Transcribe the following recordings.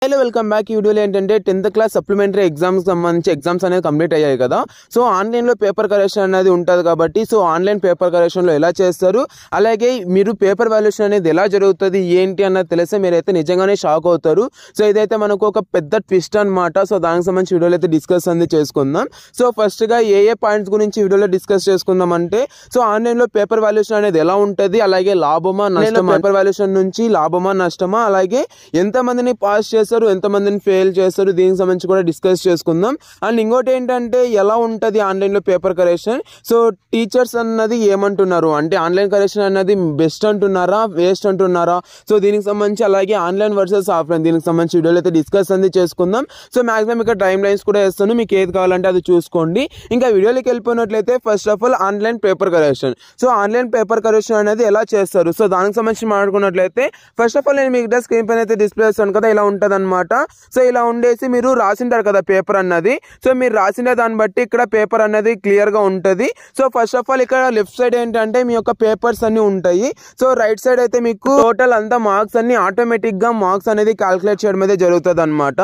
Hello welcome back. ఈ వీడియోలో ఏంటంటే 10th క్లాస్ సప్లిమెంటరీ ఎగ్జామ్స్ సంబంధించి ఎగ్జామ్స్ అనేది కంప్లీట్ అయ్యాయి కదా. సో ఆన్లైన్లో పేపర్ కరెక్షన్ అనేది ఉంటుంది కాబట్టి సో ఆన్లైన్ పేపర్ కరెక్షన్లో ఎలా చేస్తారు, అలాగే మీరు పేపర్ వాల్యుయేషన్ అనేది ఎలా జరుగుతుంది ఏంటి అన్నది తెలిస్తే మీరైతే నిజంగానే షాక్ అవుతారు. సో ఇదైతే మనకు ఒక పెద్ద ట్విస్ట్ అనమాట. సో దానికి సంబంధించి వీడియోలో అయితే డిస్కస్ అనేది చేసుకుందాం. సో ఫస్ట్గా ఏ పాయింట్స్ గురించి వీడియోలో డిస్కస్ చేసుకుందాం అంటే, సో ఆన్లైన్లో పేపర్ వాల్యుయేషన్ అనేది ఎలా ఉంటుంది, అలాగే లాభమా నష్టమా, పేపర్ వాల్యుయేషన్ నుంచి లాభమా నష్టమా, అలాగే ఎంతమందిని పాస్ చేస్తారు, ఎంతమందిని ఫెయిల్ చేస్తారు, దీనికి సంబంధించి కూడా డిస్కస్ చేసుకుందాం. అండ్ ఇంకోటి ఏంటంటే ఎలా ఉంటుంది ఆన్లైన్లో పేపర్ కరెక్షన్. సో టీచర్స్ అన్నది ఏమంటున్నారు అంటే ఆన్లైన్ కరెక్షన్ అన్నది బెస్ట్ అంటున్నారా, వేస్ట్ అంటున్నారా, సో దీనికి సంబంధించి అలాగే ఆన్లైన్ వర్సెస్ ఆఫ్లైన్ దీనికి సంబంధించి వీడియోలో అయితే డిస్కస్ అనేది చేసుకుందాం. సో మాక్సిమం ఇక్కడ టైం లైన్స్ కూడా వేస్తాను, మీకు ఏది కావాలంటే అది చూసుకోండి. ఇంకా వీడియోలోకి వెళ్ళిపోయినట్లయితే first of all online paper correction. So online paper correction అనేది ఎలా చేస్తారు, సో దానికి సంబంధించి మాట్లాడుకున్నట్లయితే ఫస్ట్ ఆఫ్ ఆల్ నేను మీకు స్క్రీన్ పైన అయితే డిస్ప్లే చేస్తాను కదా, ఇలా ఉంటుంది అనమాట. సో ఇలా ఉండేసి మీరు రాసింటారు కదా పేపర్ అన్నది, సో మీరు రాసిన దాన్ని బట్టి ఇక్కడ పేపర్ అనేది క్లియర్ గా ఉంటుంది. సో ఫస్ట్ ఆఫ్ ఆల్ ఇక్కడ లెఫ్ట్ సైడ్ ఏంటంటే మీ యొక్క పేపర్స్ అన్ని ఉంటాయి. సో రైట్ సైడ్ అయితే మీకు టోటల్ అంతా మార్క్స్ అన్ని ఆటోమేటిక్ గా మార్క్స్ అనేది క్యాల్కులేట్ చేయడం అయితే జరుగుతుంది అనమాట.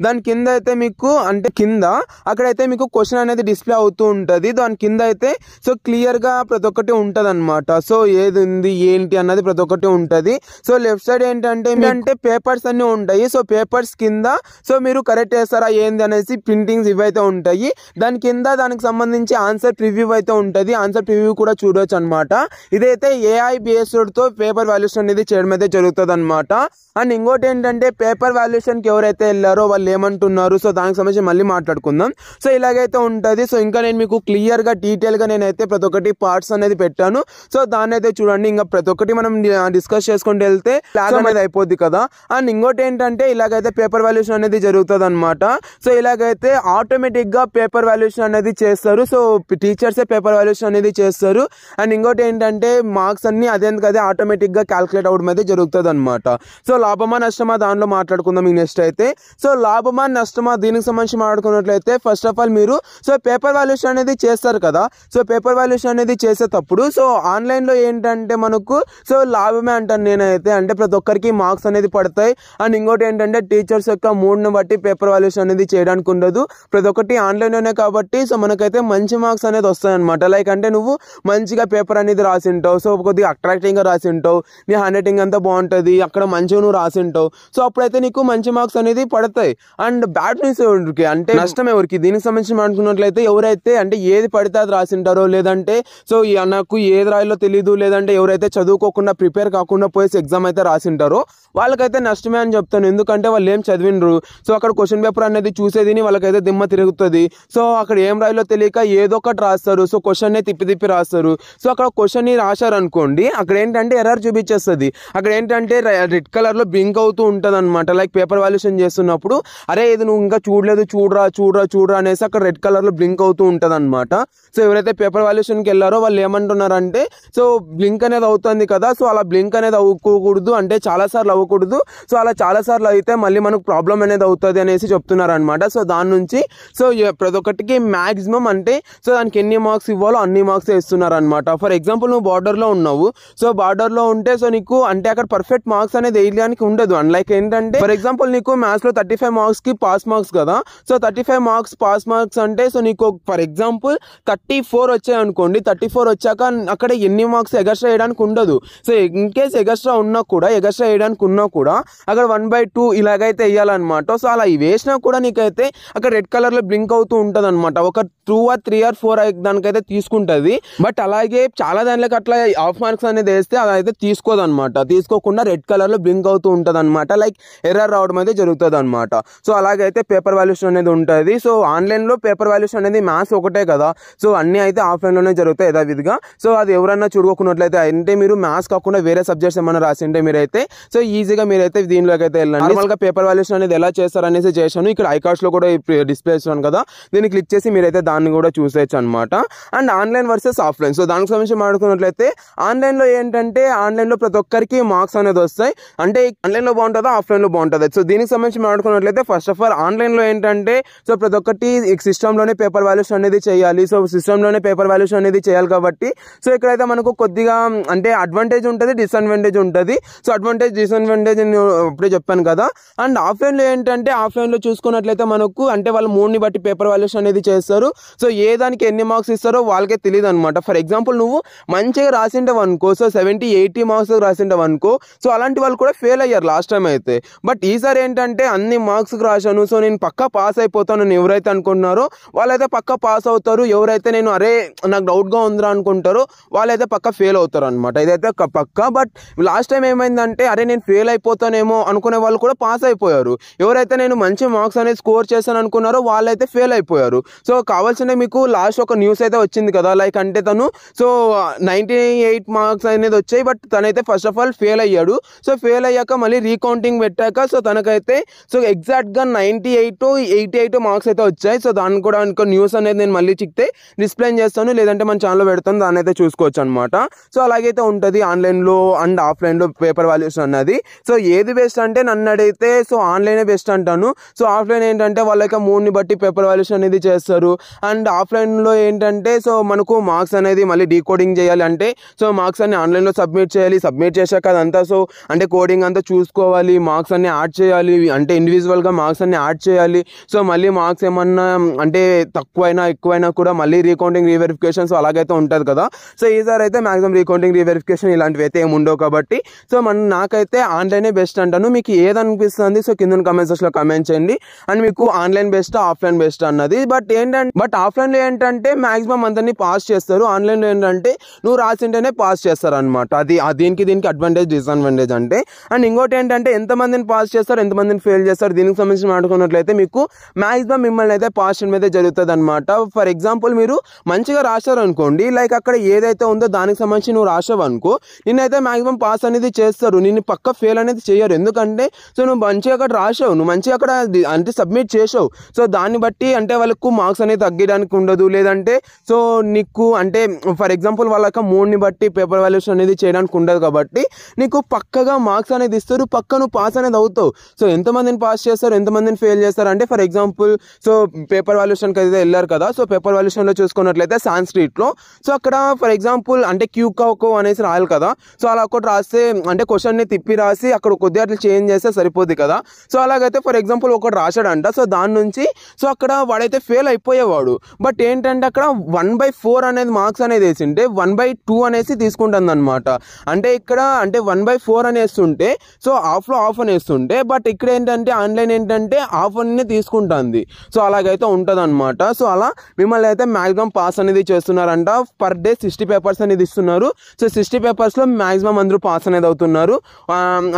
దాని కింద అయితే మీకు అంటే కింద అక్కడైతే మీకు క్వశ్చన్ అనేది డిస్ప్లే అవుతూ ఉంటుంది. దాని కింద అయితే సో క్లియర్ గా ప్రతి ఒక్కటి ఉంటది అనమాట. సో ఏది ఉంది ఏంటి అన్నది ప్రతి ఒక్కటి ఉంటది. సో లెఫ్ట్ సైడ్ ఏంటంటే పేపర్స్ అన్ని ఉంటాయి. సో పేపర్స్ కింద సో మీరు కరెక్ట్ చేస్తారా ఏంది అనేసి ప్రింటింగ్స్ ఇవైతే ఉంటాయి. దాని కింద దానికి సంబంధించి ఆన్సర్ ప్రివ్యూ అయితే ఉంటుంది. ఆన్సర్ ప్రివ్యూ కూడా చూడొచ్చు అనమాట. ఇదైతే ఏఐ బేస్డ్ తో పేపర్ వాల్యుయేషన్ అనేది చేయడం అయితే జరుగుతుంది అనమాట. అండ్ ఇంకోటి ఏంటంటే పేపర్ వాల్యుయేషన్ కి ఎవరైతే వెళ్ళారో వాళ్ళు ఏమంటున్నారు, సో దానికి సంబంధించి మళ్ళీ మాట్లాడుకుందాం. సో ఇలాగైతే ఉంటుంది. సో ఇంకా నేను మీకు క్లియర్ గా డీటెయిల్ గా నేనైతే ప్రతి ఒక్కటి పార్ట్స్ అనేది పెట్టాను. సో దాన్ని అయితే చూడండి. ఇంకా ప్రతి ఒక్కటి మనం డిస్కస్ చేసుకుంటూ వెళ్తే క్లాస్ అనేది అయిపోద్ది కదా. అండ్ ఇంకోటి ఏంటంటే ఇలాగైతే పేపర్ వాల్యుయేషన్ అనేది జరుగుతుంది అనమాట. సో ఇలాగైతే ఆటోమేటిక్ గా పేపర్ వాల్యుయేషన్ అనేది చేస్తారు. సో టీచర్సే పేపర్ వాల్యుయేషన్ అనేది చేస్తారు. అండ్ ఇంకోటి ఏంటంటే మార్క్స్ అన్ని అదే ఆటోమేటిక్ గా క్యాల్కులేట్ అవడం అయితే జరుగుతుంది అనమాట. సో లాభమా నష్టమా దానిలో మాట్లాడుకుందాం నెక్స్ట్ అయితే. సో లాభమా నష్టమా దీనికి సంబంధించి మాట్లాడుకున్నట్లయితే ఫస్ట్ ఆఫ్ ఆల్ మీరు సో పేపర్ వాల్యుయేషన్ అనేది చేస్తారు కదా. సో పేపర్ వాల్యుయేషన్ అనేది చేసేటప్పుడు సో ఆన్లైన్ లో ఏంటంటే మనకు సో లాభమే అంటాను నేనైతే. అంటే ప్రతి ఒక్కరికి మార్క్స్ అనేది పడతాయి. అండ్ ఇంకోటి ఏంటంటే టీచర్స్ యొక్క మూడ్ని బట్టి పేపర్ వాల్యుయేషన్ అనేది చేయడానికి ఉండదు. ప్రతి ఒక్కటి ఆన్లైన్లోనే కాబట్టి సో మనకైతే మంచి మార్క్స్ అనేది వస్తాయి అనమాట. లైక్ అంటే నువ్వు మంచిగా పేపర్ అనేది రాసింటావు, సో కొద్దిగా అట్రాక్టింగ్ గా రాసింటావు, నీ హ్యాండ్ రైటింగ్ అంతా బాగుంటుంది, అక్కడ మంచిగా నువ్వు రాసింటావు, సో అప్పుడైతే నీకు మంచి మార్క్స్ అనేది పడతాయి. అండ్ బ్యాడ్ న్యూస్ ఎవరికి అంటే నష్టం ఎవరికి దీనికి సంబంధించి మాట్లాడుకున్నట్లయితే ఎవరైతే అంటే ఏది పడితే అది రాసింటారో, లేదంటే సో నాకు ఏది రాయాలో తెలియదు, లేదంటే ఎవరైతే చదువుకోకుండా ప్రిపేర్ కాకుండా పోయేసి ఎగ్జామ్ అయితే రాసింటారో వాళ్ళకైతే నష్టమే అని చెప్తాను. ఎందుకంటే వాళ్ళు ఏం చదివినరు. సో అక్కడ క్వశ్చన్ పేపర్ అనేది చూసేదిని వాళ్ళకైతే దిమ్మ తిరుగుతుంది. సో అక్కడ ఏం రాయాలో తెలియక ఏదో ఒకటి రాస్తారు. సో క్వశ్చన్ తిప్పి రాస్తారు. సో అక్కడ క్వశ్చన్ ని రాశారు అనుకోండి, అక్కడ ఏంటంటే ఎర్రర్ చూపించేస్తుంది. అక్కడ ఏంటంటే రెడ్ కలర్ లో బ్లింక్ అవుతూ ఉంటది అనమాట. లైక్ పేపర్ వాల్యుయేషన్ చేస్తున్నప్పుడు అరే ఇది నువ్వు ఇంకా చూడలేదు, చూడరా అనేసి అక్కడ రెడ్ కలర్ లో బ్లింక్ అవుతూ ఉంటది అనమాట. సో ఎవరైతే పేపర్ వాల్యుయేషన్ కి వెళ్ళారో వాళ్ళు ఏమంటున్నారంటే సో బ్లింక్ అనేది అవుతుంది కదా, సో అలా బ్లింక్ అనేది అవ్వకూడదు, అంటే చాలా సార్లు అవ్వకూడదు. సో అలా చాలా సార్లు అయితే మళ్ళీ మనకు ప్రాబ్లం అనేది అవుతుంది అనేసి చెప్తున్నారు అనమాట. సో దాని నుంచి సో ప్రతి ఒక్కటికి మాక్సిమం అంటే సో దానికి ఎన్ని మార్క్స్ ఇవ్వాలో అన్ని మార్క్స్ ఇస్తున్నారు అనమాట. ఫర్ ఎగ్జాంపుల్ నువ్వు బార్డర్ లో ఉన్నావు, సో బార్డర్ లో ఉంటే సో నీకు అంటే అక్కడ పర్ఫెక్ట్ మార్క్స్ అనేది వేయడానికి ఉండదు. అన్లైక్ ఏంటంటే ఫర్ ఎగ్జాంపుల్ నీకు మ్యాథ్స్ లో 35 మార్క్స్ కి పాస్ మార్క్స్ కదా. సో 35 మార్క్స్ పాస్ మార్క్స్ అంటే సో నీకు ఫర్ ఎగ్జాంపుల్ 34 వచ్చాయి అనుకోండి. 34 వచ్చాక అక్కడ ఎన్ని మార్క్స్ ఎగస్ట్రా వేయడానికి ఉండదు. సో ఇన్ కేస్ ఎగస్ట్రా వేయడానికి ఉన్నా కూడా అక్కడ 1/2 ఇలాగైతే వేయాలన్నమాట. సో అలా వేసినా కూడా నీకైతే అక్కడ రెడ్ కలర్ లో బ్లింక్ అవుతూ ఉంటది అనమాట. ఒక 2 or 3 or 4 దానికైతే తీసుకుంటది. బట్ అలాగే చాలా దానిలోకి అట్లా హాఫ్ మార్క్స్ అనేది వేస్తే అదైతే తీసుకోదన్నమాట. తీసుకోకుండా రెడ్ కలర్ లో బ్లింక్ అవుతూ ఉంటది అనమాట. లైక్ ఎర్రర్ రావడం అయితే జరుగుతుంది అనమాట. సో అలాగైతే పేపర్ వాల్యుయేషన్ అనేది ఉంటుంది. సో ఆన్లైన్ లో పేపర్ వాల్యుయేషన్ అనేది మ్యాథ్స్ ఒకటే కదా, సో అన్ని అయితే ఆఫ్లైన్ లోనే జరుగుతాయి యథావిధిగా. సో అది ఎవరన్నా చూడుకోకున్నట్లయితే అంటే మీరు మ్యాథ్స్ కాకుండా వేరే సబ్జెక్ట్స్ ఏమైనా రాసింటే మీరైతే సో ఈజీగా మీరైతే దీనిలోకి అయితే వెళ్ళండి. నార్మల్ గా పేపర్ వాల్యుయేషన్ అనేది ఎలా చేస్తారు అనేసి చేశాను. ఇక్కడ ఐకార్డ్స్ లో కూడా డిస్ప్లే చేస్తాను కదా, దీన్ని క్లిక్ చేసి మీరైతే దాన్ని కూడా చూసేయచ్చు అనమాట. And online versus offline. So దానికి సంబంధించి మాట్లాడుకున్నట్లయితే ఆన్లైన్ లో ఏంటంటే ఆన్లైన్ లో ప్రతి ఒక్కరికి మార్క్స్ అనేది వస్తాయి. అంటే ఆన్లైన్ లో బాగుంటుందా ఆఫ్లైన్ లో బాగుంటుంది. సో దీనికి సంబంధించి మాట్లాడుకున్నట్లయితే ఫస్ట్ ఆఫ్ ఆల్ ఆన్లైన్ లో ఏంటంటే సో ప్రతి ఒక్కటి సిస్టమ్ లోనే పేపర్ వాల్యుయేషన్ అనేది చేయాలి. సో సిస్టమ్ లోనే పేపర్ వాల్యుయేషన్ అనేది చేయాలి కాబట్టి సో ఇక్కడైతే మనకు కొద్దిగా అంటే అడ్వాంటేజ్ ఉంటుంది, డిసడ్వాంటేజ్ ఉంటుంది. సో అడ్వాంటేజ్ డిసడ్వాంటేజ్ అప్పుడే చెప్పాను కదా. అండ్ ఆఫ్లైన్లో ఏంటంటే ఆఫ్లైన్లో చూసుకున్నట్లయితే మనకు అంటే వాళ్ళు మూడ్ని బట్టి పేపర్ వాల్యుయేషన్ అనేది చేస్తారు. సో ఏ దానికి ఎన్ని మార్క్స్ ఇస్తారో వాళ్ళకే తెలియదు అనమాట. ఫర్ ఎగ్జాంపుల్ నువ్వు మంచిగా రాసింటావు అనుకో, సో 70-80 మార్క్స్ రాసింటావు అనుకో, సో అలాంటి వాళ్ళు కూడా ఫెయిల్ అయ్యారు లాస్ట్ టైం అయితే. బట్ ఈసారి ఏంటంటే అన్ని మార్క్స్కి రాశాను, సో నేను పక్కా పాస్ అయిపోతాను అని ఎవరైతే అనుకుంటున్నారో వాళ్ళైతే పక్కా పాస్ అవుతారు. ఎవరైతే నేను అరే నాకు డౌట్గా ఉందిరా అనుకుంటారో వాళ్ళైతే పక్కా ఫెయిల్ అవుతారు అనమాట. ఇదైతే పక్కా. బట్ లాస్ట్ టైం ఏమైందంటే అరే నేను ఫెయిల్ అయిపోతానేమో అనుకునే వాళ్ళు కూడా పాస్ అయిపోయారు. ఎవరైతే నేను మంచి మార్క్స్ అనేది స్కోర్ చేశాను అనుకున్నారో వాళ్ళైతే ఫెయిల్ అయిపోయారు. సో కావాల్సిన మీకు లాస్ట్ ఒక న్యూస్ అయితే వచ్చింది కదా, లైక్ అంటే తను సో 98 మార్క్స్ అనేది వచ్చాయి, బట్ తనైతే ఫస్ట్ ఆఫ్ ఆల్ ఫెయిల్ అయ్యాడు. సో ఫెయిల్ అయ్యాక మళ్ళీ రీకౌంటింగ్ పెట్టాక సో తనకైతే సో ఎగ్జాక్ట్గా 98-88 మార్క్స్ అయితే వచ్చాయి. సో దాన్ని కూడా ఇంకో న్యూస్ అనేది నేను మళ్ళీ చిక్తే డిస్ప్లే చేస్తాను, లేదంటే మన ఛానల్లో పెడతాను, దాన్ని అయితే చూసుకోవచ్చు అనమాట. సో అలాగైతే ఉంటుంది ఆన్లైన్లో అండ్ ఆఫ్లైన్లో పేపర్ వాల్యుయేషన్ అన్నది. సో ఏది బెస్ట్ అంటే నన్ను అడిగితే సో ఆన్లైనే బెస్ట్ అంటాను. సో ఆఫ్లైన్ ఏంటంటే వాళ్ళకి మూడ్ని బట్టి పేపర్ వాల్యుయేషన్ అనేది చేస్తారు. అండ్ ఆఫ్లైన్లో ఏంటంటే సో మనకు మార్క్స్ అనేది మళ్ళీ డీకోడింగ్ చేయాలి, అంటే సో మార్క్స్ అన్ని ఆన్లైన్లో సబ్మిట్ చేయాలి. సబ్మిట్ చేశాక అదంతా సో అంటే కోడింగ్ అంతా చూసుకోవాలి, మార్క్స్ అన్ని యాడ్ చేయాలి, అంటే ఇండివిజువల్గా మార్క్స్ అన్ని యాడ్ చేయాలి. సో మళ్ళీ మార్క్స్ ఏమన్నా అంటే తక్కువైనా ఎక్కువైనా కూడా మళ్ళీ రీకౌంటింగ్ రీవెరిఫికేషన్ సో అలాగైతే ఉంటుంది కదా. సో ఈసారి అయితే మ్యాక్సిమం రీకౌంటింగ్ రీవెరిఫికేషన్ ఇలాంటివి అయితే ఏమి ఉండవు కాబట్టి సో నాకైతే ఆన్లైనే బెస్ట్ అంటాను. మీకు ఏదనిపిస్తుంది సో కింద కామెంట్ సెక్షన్లో కామెంట్ చేయండి. అండ్ మీకు ఆన్లైన్ బెస్ట్ ఆఫ్లైన్ బెస్ట్ అన్నది. బట్ ఆఫ్లైన్లో ఏంటంటే మ్యాక్సిమం అందరినీ పాస్ చేస్తారు, ఆన్లైన్లో ఏంటంటే నువ్వు రాసింటేనే పాస్ చేస్తారు అనమాట. అది దీనికి అడ్వాంటేజ్ డిసడ్వాంటేజ్ అంటే. అండ్ ఇంకోటి ఏంటంటే ఎంతమందిని పాస్ చేస్తారు ఎంతమందిని ఫెయిల్ చేస్తారు దీనికి సంబంధించి మాట్లాడుకున్నట్లయితే మీకు మ్యాక్సిమం మిమ్మల్ని అయితే పాస్ చేయడం అయితే జరుగుతుంది అనమాట. ఫర్ ఎగ్జాంపుల్ మీరు మంచిగా రాశారు అనుకోండి, లైక్ అక్కడ ఏదైతే ఉందో దానికి సంబంధించి నువ్వు రాసావు అనుకో, నిన్నైతే మ్యాక్సిమం పాస్ అనేది చేస్తారు, నిన్ను పక్క ఫెయిల్ అనేది చేయరు. ఎందుకంటే సో నువ్వు మంచిగా అక్కడ రాసావు, నువ్వు మంచిగా అక్కడ అంటే సబ్మిట్ చేసావు. సో దాన్ని బట్టి అంటే వాళ్ళకు మార్క్స్ అనేది తగ్గడానికి ఉండదు, లేదంటే సో నీకు అంటే ఫర్ ఎగ్జాంపుల్ వాళ్ళకి మూడ్ని బట్టి పేపర్ వాల్యుయేషన్ అనేది చేయడానికి ఉండదు కాబట్టి నీకు పక్కగా మార్క్స్ అనేది ఇస్తారు, పక్క నువ్వు పాస్ అనేది అవుతావు. సో ఎంతమందిని పాస్ చేస్తారు ఎంతమందిని ఫెయిల్ చేస్తారు అంటే ఫర్ ఎగ్జాంపుల్ సో పేపర్ వాల్యుయేషన్కి అయితే వెళ్ళారు కదా, సో పేపర్ వాల్యుయేషన్లో చూసుకున్నట్లయితే సాంస్క్రిట్లో సో అక్కడ ఫర్ ఎగ్జాంపుల్ అంటే క్యూకో అనేసి రాయాలి కదా, సో అలా ఒకటి రాస్తే అంటే క్వశ్చన్ని తిప్పి రాసి అక్కడ కొద్దిగా అట్లా చేంజ్ చేస్తే సరిపోద్ది కదా. సో అలాగైతే ఫర్ ఎగ్జాంపుల్ ఒకటి రాశాడంట, సో దాని నుంచి సో అక్కడ వాడైతే ఫెయిల్ అయిపోయేవాడు. బట్ ఏంటంటే అక్కడ 1/4 అనేది మార్క్స్ అనేది వేసింటే 1/2 అనేసి తీసుకుంటుంది అనమాట. అంటే ఇక్కడ అంటే 1/4 అని వేస్తుంటే సో హాఫ్లో హాఫ్ అని వేస్తుంటే, బట్ ఇక్కడ ఏంటంటే ఆన్లైన్ ఏంటంటే హాఫ్ అనే తీసుకుంటుంది. సో అలాగైతే ఉంటుంది అనమాట. సో అలా మిమ్మల్ని అయితే మ్యాక్సిమం పాస్ అనేది చేస్తున్నారంట. పర్ డే 60 పేపర్స్ అనేది ఇస్తున్నారు. సో 60 పేపర్స్లో మ్యాక్సిమం అందరూ పాస్ అనేది అవుతున్నారు.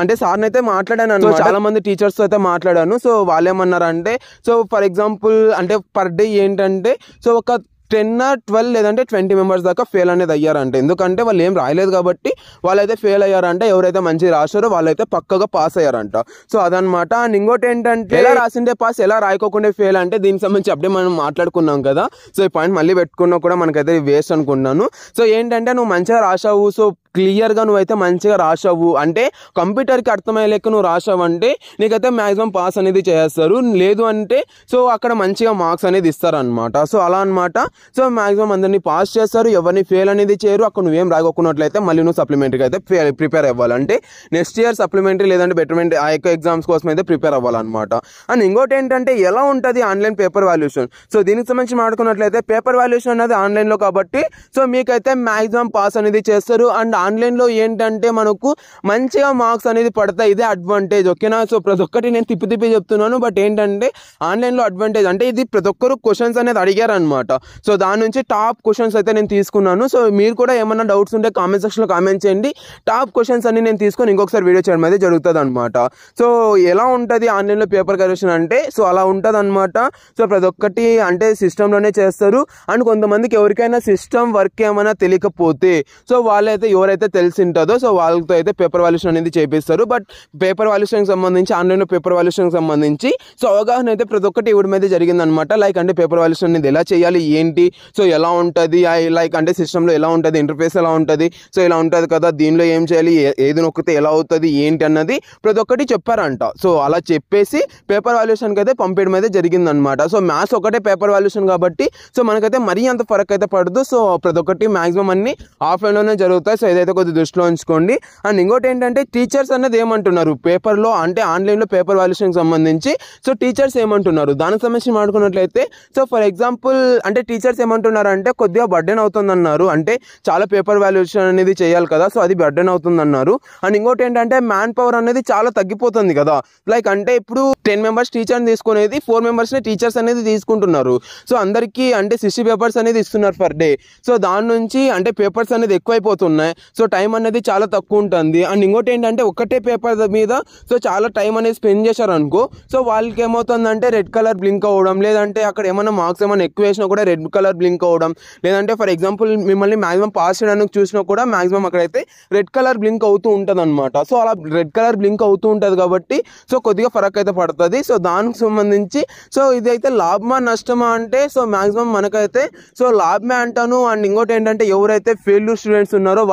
అంటే సార్ని అయితే మాట్లాడాను, చాలా మంది టీచర్స్ అయితే మాట్లాడాను. సో వాళ్ళు ఏమన్నారంటే సో ఫర్ ఎగ్జాంపుల్ అంటే పర్ డే ఏంటంటే సో ఒక 10 or 12 లేదంటే 20 మెంబర్స్ దాకా ఫెయిల్ అనేది అయ్యారంట. ఎందుకంటే వాళ్ళు ఏం రాయలేదు కాబట్టి వాళ్ళైతే ఫెయిల్ అయ్యారంట. ఎవరైతే మంచిగా రాశారో వాళ్ళైతే పక్కగా పాస్ అయ్యారంట. సో అదనమాట. అండ్ ఇంకోటి ఏంటంటే ఎలా రాసిండే పాస్ ఎలా రాయకోకుండా ఫెయిల్ అంటే దీనికి సంబంధించి అప్పుడే మనం మాట్లాడుకున్నాం కదా. సో ఈ పాయింట్ మళ్ళీ పెట్టుకున్నా కూడా మనకైతే వేస్ట్ అనుకున్నాను. సో ఏంటంటే నువ్వు మంచిగా రాసావు, సో క్లియర్గా నువ్వైతే మంచిగా రాసావు అంటే కంప్యూటర్కి అర్థమయ్యేలేక నువ్వు రాసావు అంటే నీకైతే మ్యాక్సిమం పాస్ అనేది చేస్తారు. లేదు అంటే సో అక్కడ మంచిగా మార్క్స్ అనేది ఇస్తారనమాట. సో అలా అనమాట. సో మ్యాక్సిమం అందరినీ పాస్ చేస్తారు, ఎవరిని ఫెయిల్ అనేది చేయరు. అక్కడ నువ్వేం రాయకున్నట్లయితే మళ్ళీ నువ్వు సప్లిమెంటరీకి అయితే ప్రిపేర్ అవ్వాలంటే నెక్స్ట్ ఇయర్ సప్లిమెంటరీ లేదంటే బెటర్మెంట్ ఆ యొక్క ఎగ్జామ్స్ కోసం అయితే ప్రిపేర్ అవ్వాలన్నమాట. అండ్ ఇంకోటి ఏంటంటే ఎలా ఉంటుంది ఆన్లైన్ పేపర్ వాల్యుయేషన్. సో దీనికి సంబంధించి మాట్లాడుకున్నట్లయితే పేపర్ వాల్యుయేషన్ అనేది ఆన్లైన్లో కాబట్టి సో మీకైతే మ్యాక్సిమం పాస్ అనేది చేస్తారు. అండ్ ఆన్లైన్లో ఏంటంటే మనకు మంచిగా మార్క్స్ అనేది పడతాయి, ఇదే అడ్వాంటేజ్. ఓకేనా. సో ప్రతి ఒక్కటి నేను తిప్పి చెప్తున్నాను. బట్ ఏంటంటే ఆన్లైన్లో అడ్వాంటేజ్ అంటే ఇది ప్రతి ఒక్కరు క్వశ్చన్స్ అనేది అడిగారు అనమాట. సో దాని నుంచి టాప్ క్వశ్చన్స్ అయితే నేను తీసుకున్నాను. సో మీరు కూడా ఏమన్నా డౌట్స్ ఉంటే కామెంట్ సెక్షన్లో కామెంట్ చేయండి. టాప్ క్వశ్చన్స్ అన్ని నేను తీసుకొని ఇంకొకసారి వీడియో చేయడం అయితే జరుగుతుంది అనమాట. సో ఎలా ఉంటుంది ఆన్లైన్లో పేపర్ కరెక్షన్ అంటే సో అలా ఉంటుంది అనమాట. సో ప్రతి ఒక్కటి అంటే సిస్టంలోనే చేస్తారు. అండ్ కొంతమందికి ఎవరికైనా సిస్టమ్ వర్క్ ఏమైనా తెలియకపోతే సో వాళ్ళైతే ఎవరైతే తెలిసి ఉంటుందో సో వాళ్ళతో అయితే పేపర్ వాల్యుయేషన్ అనేది చేపిస్తారు. బట్ పేపర్ వాల్యుయేషన్కి సంబంధించి ఆన్లైన్లో పేపర్ వాల్యుయేషన్కి సంబంధించి సో అవగాహన అయితే ప్రతి ఒక్కటి ఇవ్వడం అయితే జరిగిందనమాట. లైక్ అంటే పేపర్ వాల్యుయేషన్ అనేది ఎలా చేయాలి ఏంటి, సో ఎలా ఉంటుంది, లైక్ అంటే సిస్టంలో ఎలా ఉంటుంది, ఇంటర్ఫేస్ ఎలా ఉంటుంది, సో ఇలా ఉంటుంది కదా, దీనిలో ఏం చేయాలి, ఏది నొక్కితే ఎలా అవుతుంది ఏంటి అన్నది ప్రతి ఒక్కటి చెప్పారంట. సో అలా చెప్పేసి పేపర్ వాల్యుయేషన్కి అయితే పంపించడం అయితే జరిగిందనమాట. సో మ్యాథ్స్ ఒకటే పేపర్ వాల్యుయేషన్ కాబట్టి సో మనకైతే మరీ అంత ఫరక్ అయితే పడదు. సో ప్రతి ఒక్కటి మ్యాక్సిమం అన్ని ఆఫ్లైన్లోనే జరుగుతాయి. సో ఏదైతే ఇదైతే కొద్దిగా దృష్టిలో ఉంచుకోండి. అండ్ ఇంకోటి ఏంటంటే టీచర్స్ అనేది ఏమంటున్నారు పేపర్లో అంటే ఆన్లైన్లో పేపర్ వాల్యుయేషన్కి సంబంధించి సో టీచర్స్ ఏమంటున్నారు దానికి సంబంధించి మాట్లాడుకున్నట్లయితే సో ఫర్ ఎగ్జాంపుల్ అంటే టీచర్స్ ఏమంటున్నారు అంటే కొద్దిగా బర్డెన్ అవుతుందన్నారు. అంటే చాలా పేపర్ వాల్యుయేషన్ అనేది చేయాలి కదా, సో అది బర్డెన్ అవుతుందన్నారు. అండ్ ఇంకోటి ఏంటంటే మ్యాన్ పవర్ అనేది చాలా తగ్గిపోతుంది కదా. లైక్ అంటే ఇప్పుడు 10 మెంబర్స్ టీచర్ని తీసుకునేది 4 మెంబర్స్ని టీచర్స్ అనేది తీసుకుంటున్నారు. సో అందరికీ అంటే 60 పేపర్స్ అనేది ఇస్తున్నారు పర్ డే. సో దాని నుంచి అంటే పేపర్స్ అనేది ఎక్కువైపోతున్నాయి. సో టైం అనేది చాలా తక్కువ ఉంటుంది. అండ్ ఇంకోటి ఏంటంటే ఒకటే పేపర్ మీద సో చాలా టైం అనేది స్పెండ్ చేశారు అనుకో, సో వాళ్ళకి ఏమవుతుందంటే రెడ్ కలర్ బ్లింక్ అవ్వడం, లేదంటే అక్కడ ఏమైనా మార్క్స్ ఏమైనా ఎక్కువ వేసినా కూడా రెడ్ కలర్ బ్లింక్ అవ్వడం, లేదంటే ఫర్ ఎగ్జాంపుల్ మిమ్మల్ని మాక్సిమం పాస్ చేయడానికి చూసినా కూడా మాక్సిమం అక్కడైతే రెడ్ కలర్ బ్లింక్ అవుతూ ఉంటుంది అనమాట. సో అలా రెడ్ కలర్ బ్లింక్ అవుతూ ఉంటుంది కాబట్టి సో కొద్దిగా ఫరక్ అయితే పడుతుంది. సో దానికి సంబంధించి సో ఇదైతే లాభమా నష్టమా అంటే సో మాక్సిమం మనకైతే సో లాభమే అంటాను. అండ్ ఇంకోటి ఏంటంటే ఎవరైతే ఫెయిల్యూర్ స్టూడెంట్స్ ఉన్నారో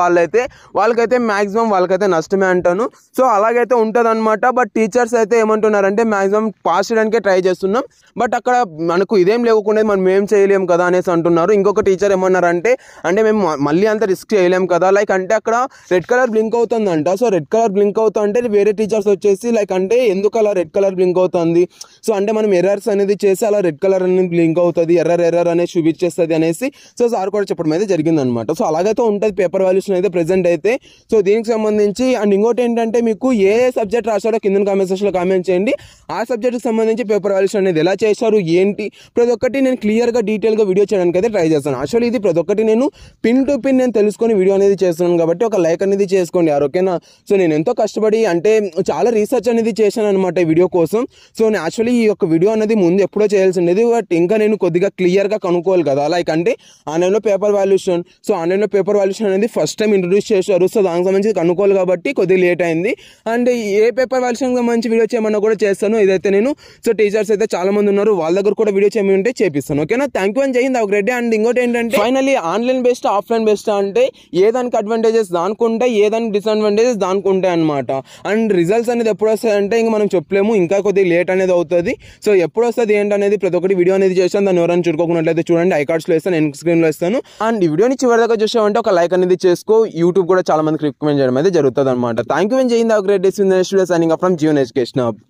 వాళ్ళకైతే మాక్సిమం వాళ్ళకైతే నష్టమే అంటాను. సో అలాగైతే ఉంటుంది అనమాట. బట్ టీచర్స్ అయితే ఏమంటున్నారంటే మాక్సిమం పాస్ చేయడానికే ట్రై చేస్తున్నాం, బట్ అక్కడ మనకు ఇదేం లేకుండా మనం ఏం చేయలేం కదా అనేసి అంటున్నారు. ఇంకొక టీచర్ ఏమన్నారంటే అంటే మేము మళ్ళీ అంత రిస్క్ చేయలేం కదా, లైక్ అంటే అక్కడ రెడ్ కలర్ బ్లింక్ అవుతుందంట. సో రెడ్ కలర్ బ్లింక్ అవుతుంటే వేరే టీచర్స్ వచ్చేసి లైక్ అంటే ఎందుకు అలా రెడ్ కలర్ బ్లింక్ అవుతుంది, సో అంటే మనం ఎర్రర్స్ అనేది చేసి అలా రెడ్ కలర్ అనేది బ్లింక్ అవుతుంది, ఎర్రర్ అనేది చూపించేస్తుంది అనేసి సో సార్ కూడా చెప్పడం అయితే జరిగిందనమాట. సో అలాగైతే ఉంటుంది పేపర్ వాల్యుయేషన్ అయితే ప్రెజెంట్ అయితే. సో దీనికి సంబంధించి అండ్ ఇంకోటి ఏంటంటే మీకు ఏ సబ్జెక్ట్ రాశారో కింద కామెంట్ సెక్షన్లో కామెంట్ చేయండి. ఆ సబ్జెక్ట్కి సంబంధించి పేపర్ వాల్యుయేషన్ అనేది ఎలా చేశారు ఏంటి ప్రతి ఒక్కటి నేను క్లియర్గా డీటెయిల్గా వీడియో చేయడానికి అయితే ట్రై చేస్తాను. యాక్చువల్లీ ఇది ప్రతి ఒక్కటి నేను పిన్ టు పిన్ నేను తెలుసుకొని వీడియో అనేది చేస్తున్నాను కాబట్టి ఒక లైక్ అనేది చేసుకోండి యార్, ఓకేనా. సో నేను ఎంతో కష్టపడి అంటే చాలా రీసెర్చ్ అనేది చేశాను అనమాట ఈ వీడియో కోసం. సో నేను యాక్చువల్లీ ఈ యొక్క వీడియో అనేది ముందు ఎప్పుడో చేయాల్సి ఉండేది, బట్ ఇంకా నేను కొద్దిగా క్లియర్గా కనుక్కోవాలి కదా. లైక్ అంటే ఆన్లైన్లో పేపర్ వాల్యుయేషన్, సో ఆన్లైన్లో పేపర్ వాల్యుయేషన్ అనేది ఫస్ట్ టైం ఇంట్రొడ్యూస్ చేశారు. సో దానికి సంబంధించి కనుక్కోవాలి కాబట్టి కొద్దిగా లేట్ అయింది. అండ్ ఏ పేపర్ వాల్యుయేషన్ సంబంధించి వీడియో చేయమన్నా కూడా చేస్తాను. ఇదైతే నేను సో టీచర్స్ అయితే చాలా మంది ఉన్నారు, వాళ్ళ దగ్గర కూడా వీడియో చేయమని ఉంటే చేపిస్తాను, ఓకేనా. థ్యాంక్ యూ అని చేయింది ఒక రెడ్డి. అండ్ ఇంకోటి ఏంటంటే finally online best offline best అంటే ఏ దానికి అడ్వాంటేజెస్ దానికి ఉంటాయి, ఏ దానికి డిసడ్వాంటేజెస్ దానికి ఉంటాయి అనమాట. అండ్ రిజల్ట్స్ అనేది ఎప్పుడు వస్తాయంటే ఇంకా మనం చెప్పలేము, ఇంకా కొద్దిగా లేట్ అనేది అవుతుంది. సో ఎప్పుడు వస్తుంది ఏంటనేది ప్రతి ఒక్కటి వీడియో అనేది చేస్తాను. దాన్ని ఎవరైనా చూడుకోకున్నట్లయితే చూడండి, ఐ కార్డ్స్లో వేస్తాను, ఎండ్ స్క్రీన్లో ఇస్తాను. అండ్ ఈ వీడియోని చివరి దాకా చూసామంటే ఒక లైక్ అనేది చేసుకో, యూట్యూబ్ కూడా చాలా మందికి రికమెండ్ చేయడం అయితే జరుగుతుంది అనమాట. థ్యాంక్ యూ అని చేయింది ఒక Reddy. Signing off from Zion education hub.